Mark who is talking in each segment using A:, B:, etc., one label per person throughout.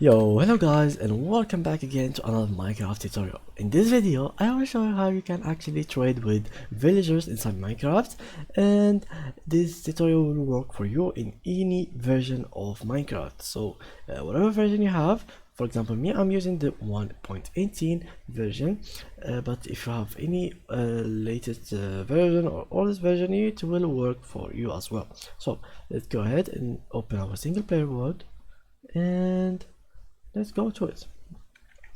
A: Yo, hello guys and welcome back again to another Minecraft tutorial. In this video, I will show you how you can actually trade with villagers inside Minecraft, and this tutorial will work for you in any version of Minecraft. So whatever version you have, for example me, I'm using the 1.18 version, but if you have any latest version or oldest version, it will work for you as well. So let's go ahead and open our single player world and let's go to it.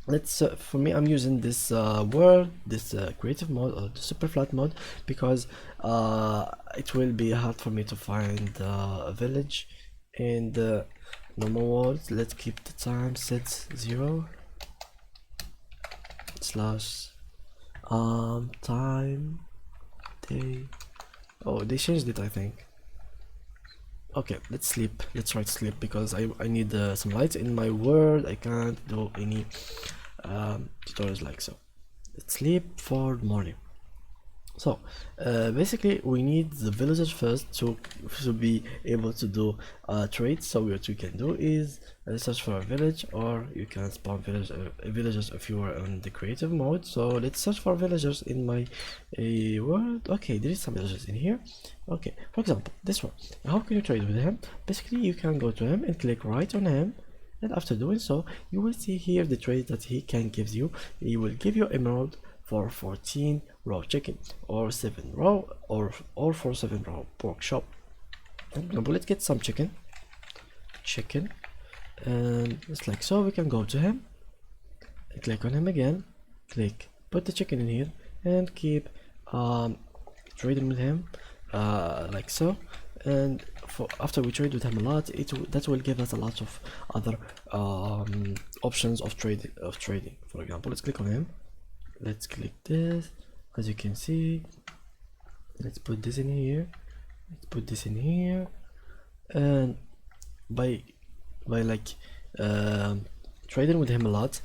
A: Let's for me, I'm using this world, this creative mode or the super flat mode, because it will be hard for me to find a village in the normal world. Let's keep the time set 0 slash time day. Oh, they changed it, I think. Okay, let's sleep. Let's try to sleep because I need some light in my world. I can't do any tutorials like so. Let's sleep for the morning. So basically we need the villagers first to be able to do trades. So what you can do is search for a village, or you can spawn villagers if you are on the creative mode. So let's search for villagers in my world. Okay, there is some villagers in here. Okay, for example this one. How can you trade with him? Basically you can go to him and click right on him, and after doing so you will see here the trade that he can give you. He will give you emerald for 14 raw chicken, or 7 raw, or for 7 raw pork chop. For example, let's get some chicken, and just like so we can go to him and click on him again, put the chicken in here and keep trading with him like so. And after we trade with him a lot, that will give us a lot of other options of trading. For example, let's click on him. Let's click this. As you can see, let's put this in here, let's put this in here, and by like trading with him a lot,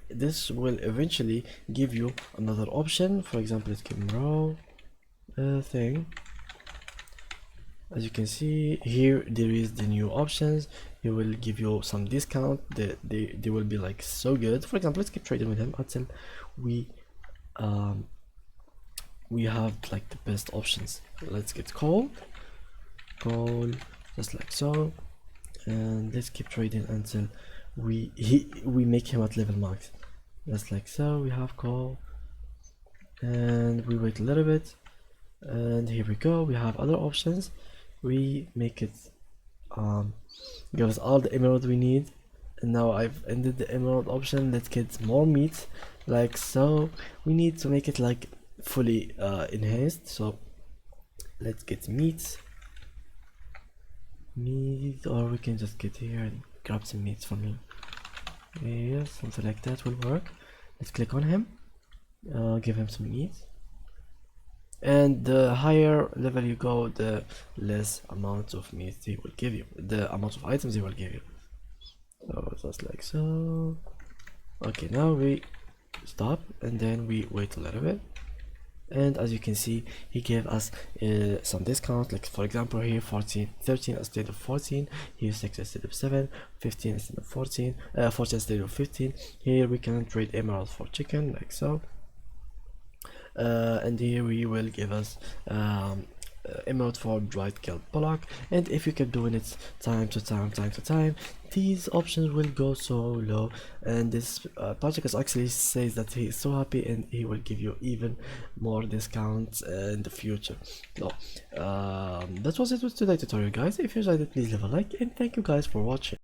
A: this will eventually give you another option. For example, let's give him raw thing. As you can see here, there is the new options. It will give you some discount. They will be like so good. For example, let's keep trading with him until we have like the best options. Let's get coal, just like so, and let's keep trading until we make him at level max, just like so. We have coal, and we wait a little bit, and here we go. We have other options. We make it give us all the emerald we need, and now I've ended the emerald option. Let's get more meat, like so. We need to make it like fully enhanced, so let's get meat, or we can just get here and grab some meat from him. Yes, something like that will work. Let's click on him, give him some meat, and the higher level you go, the less amount of meat they will give you, the amount of items they will give you. So just like so. Okay, now we stop and then we wait a little bit, and as you can see, he gave us some discount. Like for example here, 13 instead of 14, here 6 instead of 7, 15 instead of 14, 14 instead of 15. Here we can trade emerald for chicken, like so. And here we will give us emerald for dried kelp block, and if you keep doing it time to time, these options will go so low. And this Patrick actually says that he is so happy and he will give you even more discounts in the future. So that was it with today's tutorial, guys. If you enjoyed it, please leave a like, and thank you guys for watching.